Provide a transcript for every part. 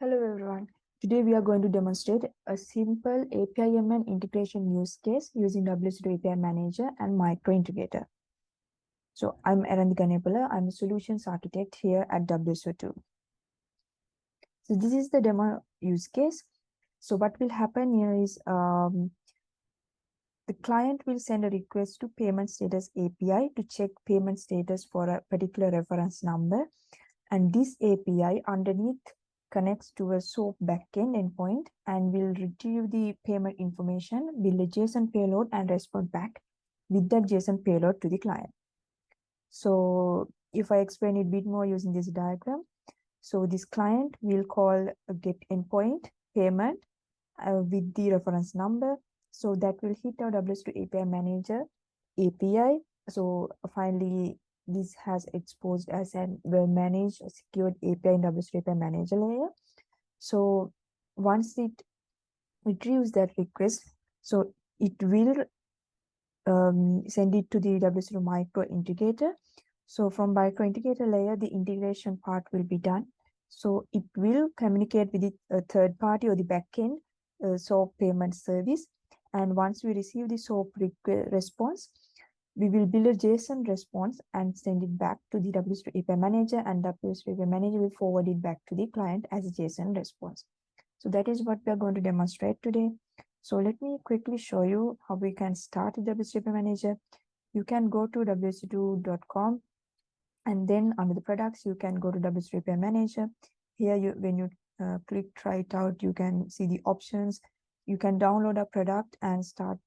Hello everyone. Today we are going to demonstrate a simple APIM and integration use case using WSO2 API Manager and Micro Integrator. So I'm Arandhika Nepala. I'm a solutions architect here at WSO2. So this is the demo use case. So what will happen here is the client will send a request to payment status API to check payment status for a particular reference number. And this API underneath connects to a SOAP backend endpoint and will retrieve the payment information, build a JSON payload, and respond back with that JSON payload to the client. So if I explain it a bit more using this diagram, so this client will call a get endpoint payment with the reference number. So that will hit our WSO2 API Manager API. So finally, this has exposed as a well-managed secured API in WSO2 API Manager layer. So once it retrieves that request, so it will send it to the WSO2 Micro Integrator. So from Micro Integrator layer, the integration part will be done. So it will communicate with the third party or the backend SOAP payment service. And once we receive the SOAP response, we will build a JSON response and send it back to the WSO2 API Manager, and WSO2 API Manager will forward it back to the client as a JSON response. So that is what we are going to demonstrate today. So let me quickly show you how we can start the WSO2 API Manager. You can go to WSO2.com, and then under the products, you can go to WSO2 API Manager. Here, when you click try it out, you can see the options. You can download a product and start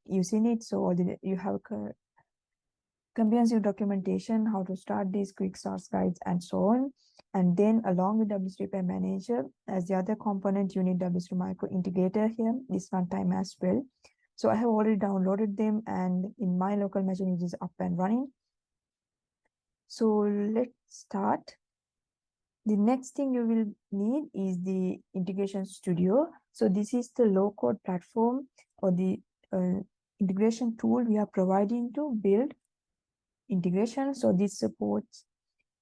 using it. So you have comprehensive documentation, how to start these quick starts guides and so on. And then along with WSO2 API Manager, as the other component, you need WSO2 Micro Integrator here, this runtime as well. So I have already downloaded them, and in my local machine, it is up and running. So let's start. The next thing you will need is the Integration Studio. So this is the low-code platform or the integration tool we are providing to build integration. So this supports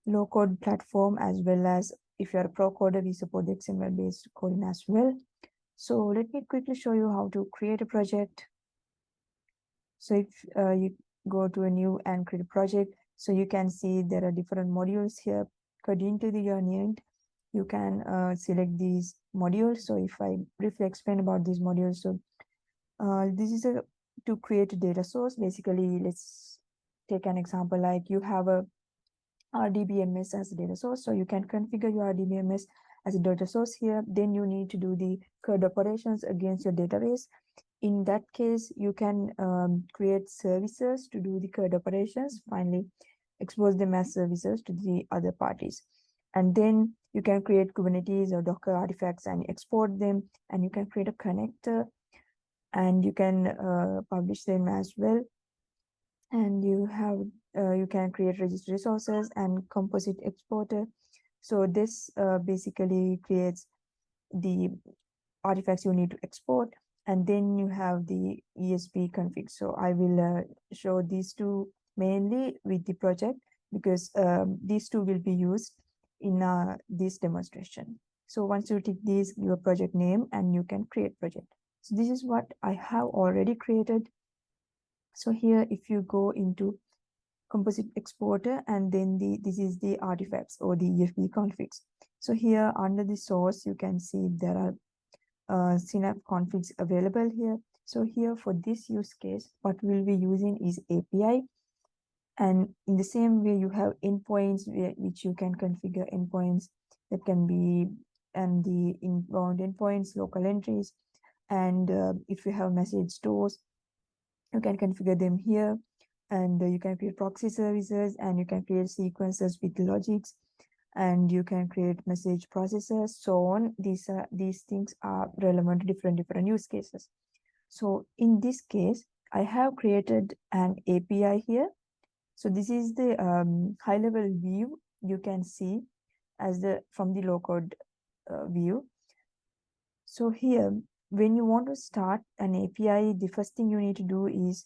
low-code platform, as well as if you're a pro coder, we support the XML-based coding as well. So let me quickly show you how to create a project. So if you go to a new and create a project, so you can see there are different modules here. According to your need, you can select these modules. So if I briefly explain about these modules, so this is to create a data source. Basically, let's take an example like you have a RDBMS as a data source. So you can configure your RDBMS as a data source here. Then you need to do the CRUD operations against your database. In that case, you can create services to do the CRUD operations. Finally, expose them as services to the other parties. And then you can create Kubernetes or Docker artifacts and export them. And you can create a connector, and you can publish them as well. And you can create register resources and composite exporter. So this basically creates the artifacts you need to export. And then you have the ESB config. So I will show these two mainly with the project, because these two will be used in this demonstration. So once you tick these, your project name, and you can create project. So this is what I have already created. So here, if you go into composite exporter, and then this is the artifacts or the ESB configs. So here under the source, you can see there are Synapse configs available here. So here for this use case, what we'll be using is API. And in the same way, you have endpoints which you can configure endpoints that can be, and the inbound endpoints, local entries. And if you have message stores, you can configure them here. And you can create proxy services, and you can create sequences with logics, and you can create message processors, so on. These things are relevant to different use cases. So in this case, I have created an API here. So this is the high-level view you can see as from the low-code view. So here, when you want to start an API, the first thing you need to do is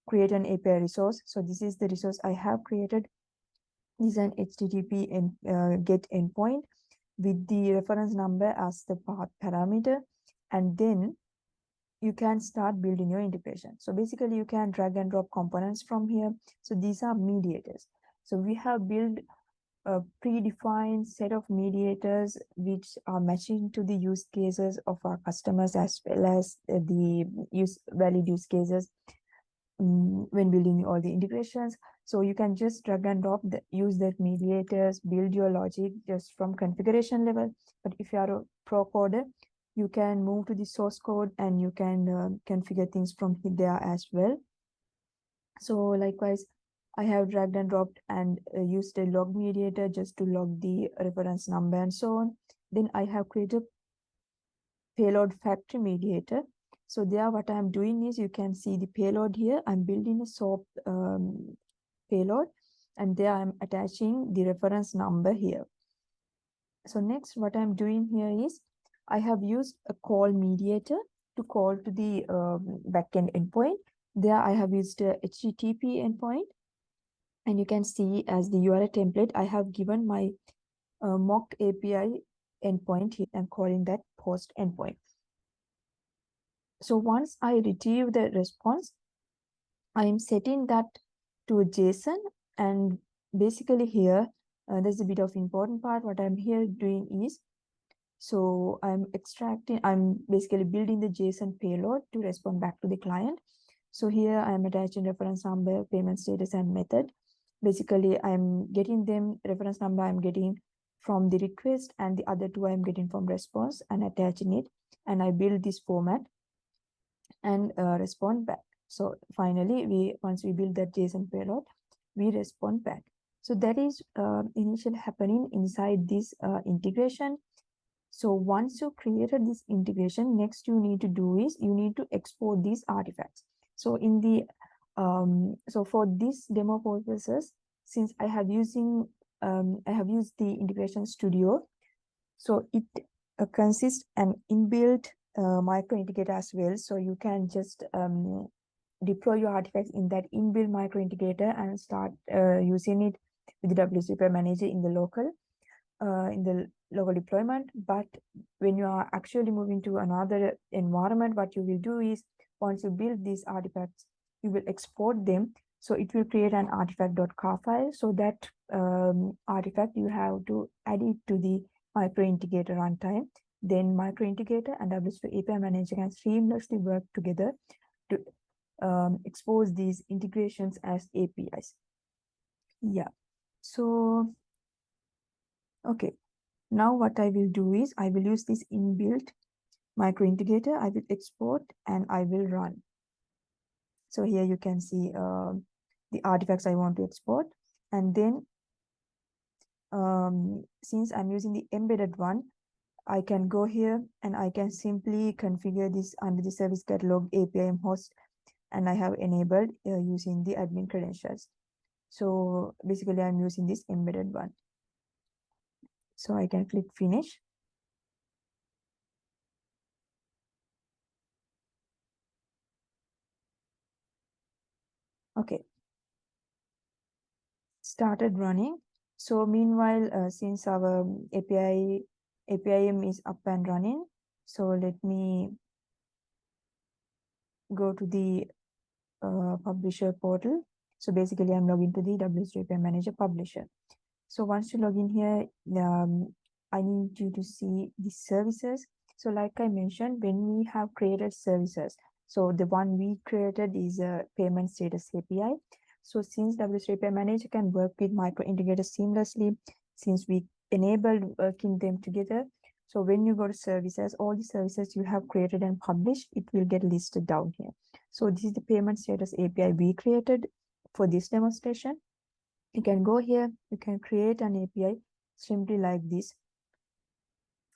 create an API resource. So this is the resource I have created. This is an HTTP and GET endpoint. with the reference number as the path parameter, and then you can start building your integration. So basically you can drag and drop components from here. So these are mediators. So we have built a predefined set of mediators which are matching to the use cases of our customers, as well as the valid use cases when building all the integrations. So you can just drag and drop use that mediators, build your logic just from configuration level. But if you are a pro coder, you can move to the source code and you can configure things from there as well. So likewise, I have dragged and dropped and used a log mediator just to log the reference number and so on. Then I have created payload factory mediator. So there what I'm doing is, you can see the payload here. I'm building a SOAP payload, and there I'm attaching the reference number here. So next what I'm doing here is, I have used a call mediator to call to the backend endpoint. There I have used a HTTP endpoint, and you can see as the URL template, I have given my mock API endpoint here and calling that post endpoint. So once I retrieve the response, I am setting that to a JSON, and basically here, there's a bit of important part. What I'm here doing is, so I'm basically building the JSON payload to respond back to the client. So here I'm attaching reference number, payment status, and method. Basically, I'm getting them, reference number I'm getting from the request, and the other two I'm getting from response, and attaching it. And I build this format and respond back. So finally, once we build that JSON payload, we respond back. So that is initially happening inside this integration. So once you created this integration, next you need to do is, you need to export these artifacts. So in the so for this demo purposes, since I have used the integration studio, so it consists an inbuilt micro integrator as well. So you can just deploy your artifacts in that inbuilt micro integrator and start using it with the WSO2 APIM manager in the local deployment. But when you are actually moving to another environment, what you will do is, once you build these artifacts, you will export them. So it will create an artifact.car file. So that artifact, you have to add it to the micro integrator runtime. Then micro integrator and WSO2 API manager can seamlessly work together to expose these integrations as APIs. Yeah. So, okay. Now what I will do is, I will use this inbuilt micro integrator. I will export and I will run. So here you can see the artifacts I want to export. And then since I'm using the embedded one, I can go here and I can simply configure this under the service catalog APIM host, and I have enabled using the admin credentials. So basically I'm using this embedded one. So I can click finish. Okay. Started running. So meanwhile, since our APIM is up and running, so let me go to the publisher portal. So basically I'm logging to the WSO2 APIM manager publisher. So once you log in here, I need you to see the services. So like I mentioned, when we have created services, so the one we created is a payment status API. So since WSO2 API manager can work with micro integrators seamlessly, since we enabled working them together, so when you go to services, all the services you have created and published, it will get listed down here. So this is the payment status API we created for this demonstration. You can go here, you can create an API simply like this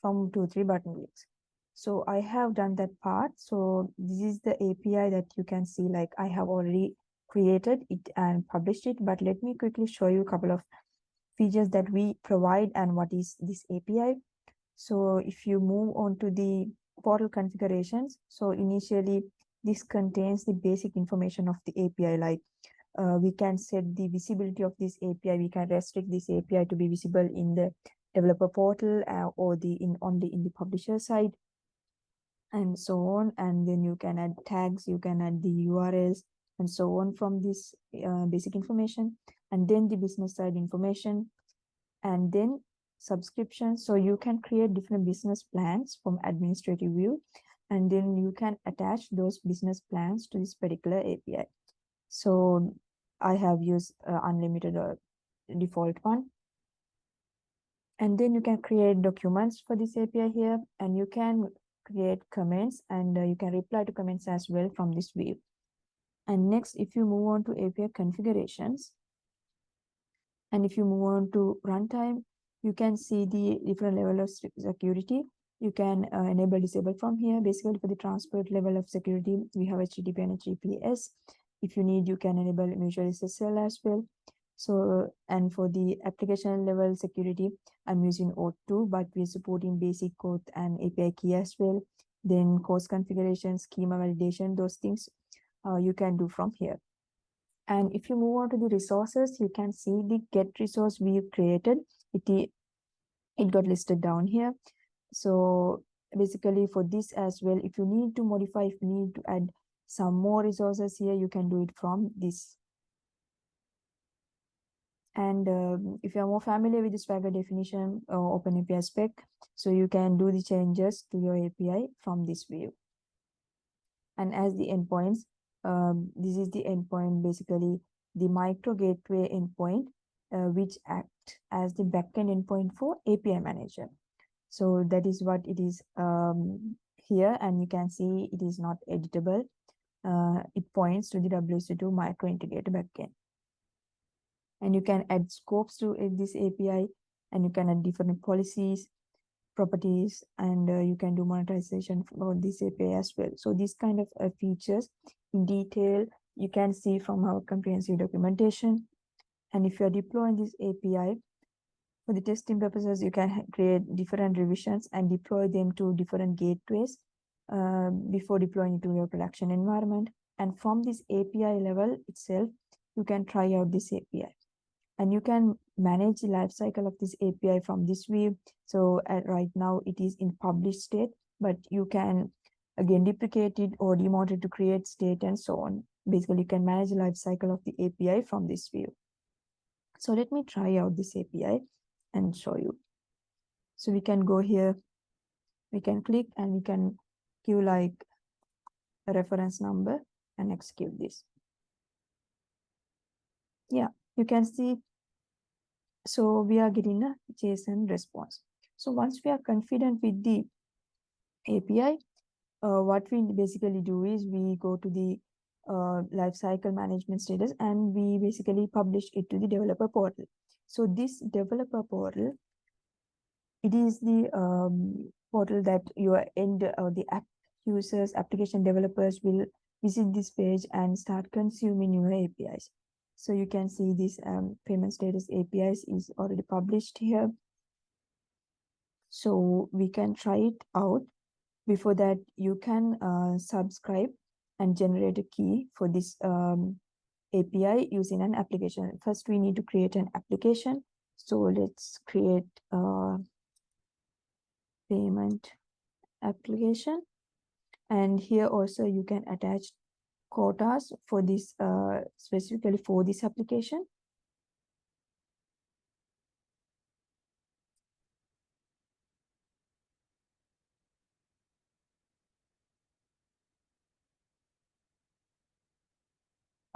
from 2-3 button clicks. So I have done that part. So this is the API that you can see, like I have already created it and published it. But let me quickly show you a couple of features that we provide and what is this API. So if you move on to the portal configurations, so initially this contains the basic information of the API, like we can set the visibility of this API. We can restrict this API to be visible in the developer portal or only in the publisher side, and so on. And then you can add tags, you can add the URLs and so on from this basic information, and then the business side information, and then subscriptions. So you can create different business plans from administrative view, and then you can attach those business plans to this particular API. So I have used unlimited default one. And then you can create documents for this API here, and you can create comments, and you can reply to comments as well from this view. And next, if you move on to API configurations, and if you move on to runtime, you can see the different level of security. You can enable, disable from here. Basically, for the transport level of security, we have HTTP and HTTPS. If you need, you can enable mutual SSL as well. So, and for the application level security, I'm using O2, but we're supporting basic code and API key as well. Then course configuration, schema validation, those things you can do from here. And if you move on to the resources, you can see the get resource we created. It got listed down here. So basically for this as well, if you need to modify, if you need to add some more resources here, you can do it from this. And if you are more familiar with the Swagger definition or OpenAPI spec, so you can do the changes to your API from this view. And as the endpoints, this is the endpoint, basically the micro gateway endpoint, which act as the backend endpoint for API manager. So that is what it is here, and you can see it is not editable. It points to the WSO2 micro integrator backend. And you can add scopes to this API, and you can add different policies, properties, and you can do monetization for this API as well. So these kind of features in detail, you can see from our comprehensive documentation. And if you're deploying this API for the testing purposes, you can create different revisions and deploy them to different gateways before deploying it to your production environment. And from this API level itself, you can try out this API. And you can manage the lifecycle of this API from this view. So right now it is in published state, but you can again deprecate it or demount it to create state and so on. Basically, you can manage the lifecycle of the API from this view. So let me try out this API and show you. So we can go here, we can click, and we can give like a reference number and execute this. Yeah, you can see. So we are getting a JSON response. So once we are confident with the API, what we basically do is we go to the lifecycle management status, and we basically publish it to the developer portal. So this developer portal, it is the portal that your end the app users, application developers will visit this page and start consuming your APIs. So you can see this payment status APIs is already published here. So we can try it out. Before that, you can subscribe and generate a key for this API using an application. First, we need to create an application. So let's create a payment application. And here also you can attach quotas for this, specifically for this application.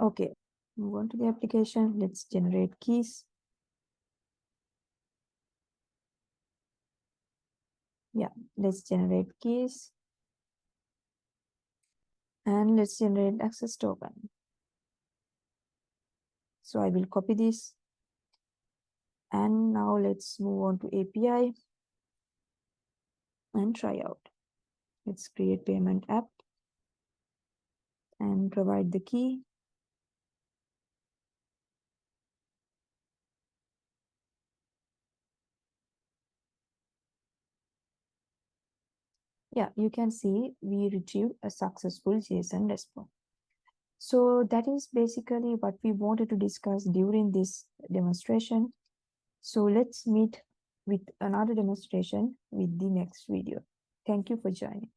Okay, move on to the application. Let's generate keys. Yeah, let's generate keys. And let's generate access token. So I will copy this. And now let's move on to API and try out. Let's create payment app and provide the key. Yeah, you can see we retrieved a successful JSON response. So that is basically what we wanted to discuss during this demonstration. So let's meet with another demonstration with the next video. Thank you for joining.